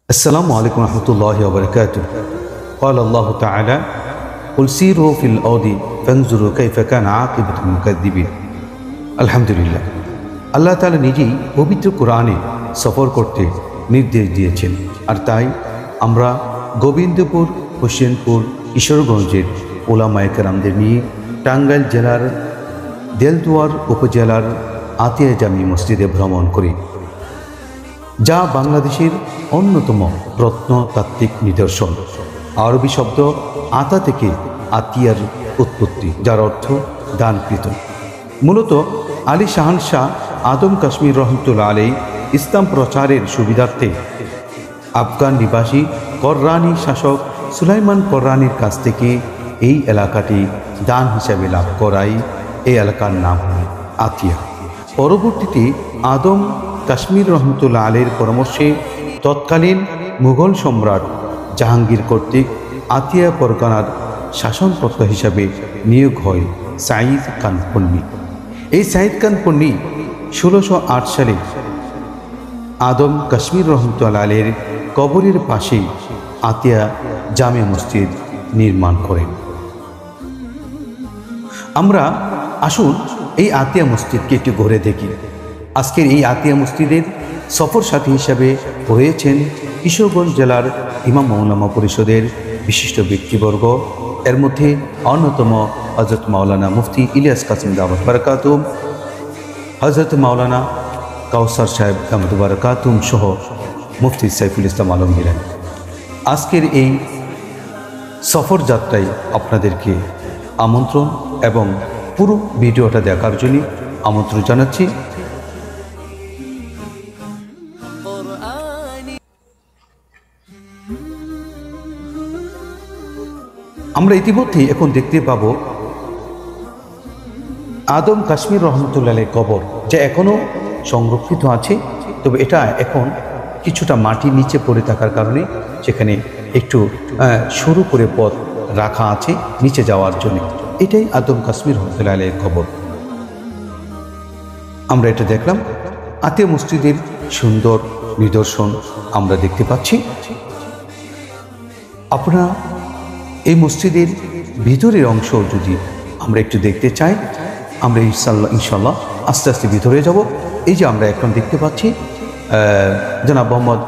السلام عليكم ورحمة الله وبركاته. قال الله تعالى: قل سيروا في الأرض فانظروا كيف كان عاقبة المكذبين. আলহামদুলিল্লাহ, আল্লাহ তাআলা নিজেই পবিত্র কোরআনে সফর করতে নির্দেশ দিয়েছেন। আর তাই আমরা গোবিন্দপুর, হোসেনপুর, কিশোরগঞ্জের ওলামায়ে কেরামদের নিয়ে টাঙ্গাইল জেলার দেলদুয়ার উপজেলার আতিয়া জামি মসজিদে ভ্রমণ করি, যা বাংলাদেশের অন্যতম প্রত্নতাত্ত্বিক নিদর্শন। আরবি শব্দ আতা থেকে আতিয়ার উৎপত্তি, যার অর্থ দানকৃত। মূলত আলী শাহানশাহ আদম কাশ্মীর রহমতুল্লাহ আলাইহি ইসলাম প্রচারের সুবিধার্থে আফগান নিবাসী কররানি শাসক সুলাইমান কররানির কাছ থেকে এই এলাকাটি দান হিসাবে লাভ করাই এই এলাকার নাম আতিয়া। পরবর্তীতে আদম কাশ্মীর রহমতুল্লাহ আলাইহির পরামর্শে তৎকালীন মুঘল সম্রাট জাহাঙ্গীর কর্তৃক আতিয়া পরগনার শাসনকর্তা হিসাবে নিয়োগ হয় সাঈদ খান পন্নী। এই সাঈদ খান পন্নী 1608 সালে আদম কাশ্মীর রহমতুল্লাহ আলাইহির কবরের পাশে আতিয়া জামে মসজিদ নির্মাণ করেন। আমরা আসুন এই আতিয়া মসজিদকে একটু ঘুরে দেখি। আজকের এই আতিয়া মসজিদের সফর সাথী হিসাবে রয়েছেন কিশোরগঞ্জ জেলার ইমাম ওলামা পরিষদের বিশিষ্ট ব্যক্তিবর্গ। এর মধ্যে অন্যতম হযরত মাওলানা মুফতি ইলিয়াস কাসিম দাওয়াত বারাকাতুম, হযরত মাওলানা কাউসার সাহেব দাওয়াত বারাকাতুম সহ মুফতি সাইফুল ইসলাম আলমগীর। আজকের এই সফর যাত্রায় আপনাদেরকে আমন্ত্রণ এবং পুরো ভিডিওটা দেখার জন্য আমন্ত্রণ জানাচ্ছি। আমরা ইতিমধ্যে এখন দেখতে পাব আদম কাশ্মীর রহমতুল্লাহ আলাইহির কবর, যা এখনও সংরক্ষিত আছে। তবে এটা এখন কিছুটা মাটির নিচে পড়ে থাকার কারণে সেখানে একটু সরু করে পথ রাখা আছে নিচে যাওয়ার জন্য। এটাই আদম কাশ্মীর রহমতুল্লাহ আলাইহির কবর। আমরা এটা দেখলাম। আতিয়া মসজিদের সুন্দর নিদর্শন আমরা দেখতে পাচ্ছি। আপনারা এই মসজিদের ভিতরের অংশ যদি আমরা একটু দেখতে চাই, আমরা ইনশাল্লাহ আস্তে আস্তে ভিতরে যাব। এই যে আমরা এখন দেখতে পাচ্ছি জনাব মোহাম্মদ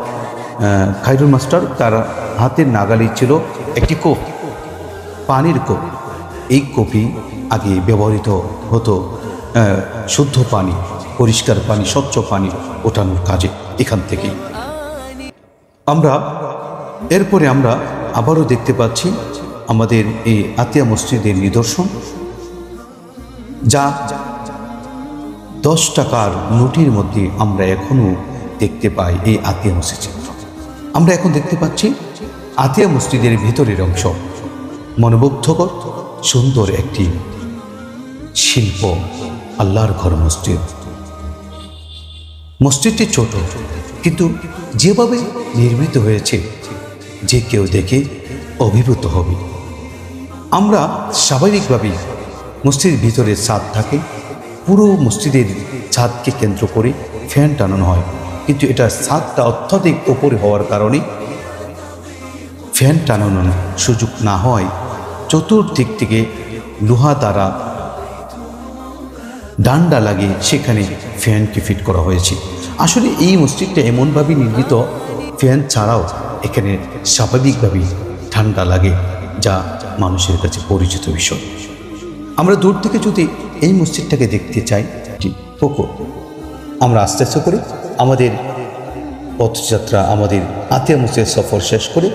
খায়রুল মাস্টার, তার হাতের নাগালে ছিল একটি কোপ, পানির কোপ। এই কোপই আগে ব্যবহৃত হতো শুদ্ধ পানি, পরিষ্কার পানি, স্বচ্ছ পানি ওঠানোর কাজে। এখান থেকেই এরপরে আমরা আবারও দেখতে পাচ্ছি আমাদের এই আতিয়া মসজিদের নিদর্শন, যা 10 টাকার নোটের মধ্যে আমরা এখনও দেখতে পাই এই আতিয়া মসজিদ চিত্র। আমরা এখন দেখতে পাচ্ছি আতিয়া মসজিদের ভিতরের অংশ। মনোমুগ্ধকর সুন্দর একটি শিল্প, আল্লাহর ঘর মসজিদ। মসজিদটি ছোট, কিন্তু যেভাবে নির্মিত হয়েছে যে কেউ দেখে অভিভূত হবে। আমরা স্বাভাবিকভাবেই মসজিদের ভিতরে ছাদ থাকে, পুরো মসজিদের ছাদকে কেন্দ্র করে ফ্যান টানানো হয়, কিন্তু এটা ছাদটা অত্যাধিক উপরে হওয়ার কারণে ফ্যান টানানোর সুযোগ না হয় চতুর্দিক থেকে লোহা দ্বারা ডান্ডা লাগিয়ে সেখানে ফ্যানকে ফিট করা হয়েছে। আসলে এই মসজিদটা এমনভাবে নির্মিত, ফ্যান ছাড়াও এখানে স্বাভাবিকভাবেই ঠান্ডা লাগে, যা মানুষের কাছে পরিচিত বিষয়। আমরা দূর থেকে যদি এই মসজিদটাকে দেখতে চাই, আমরা আস্তে আস্তে করে আমাদের পথযাত্রা, আমাদের আতিয়া মসজিদ সফর শেষ করে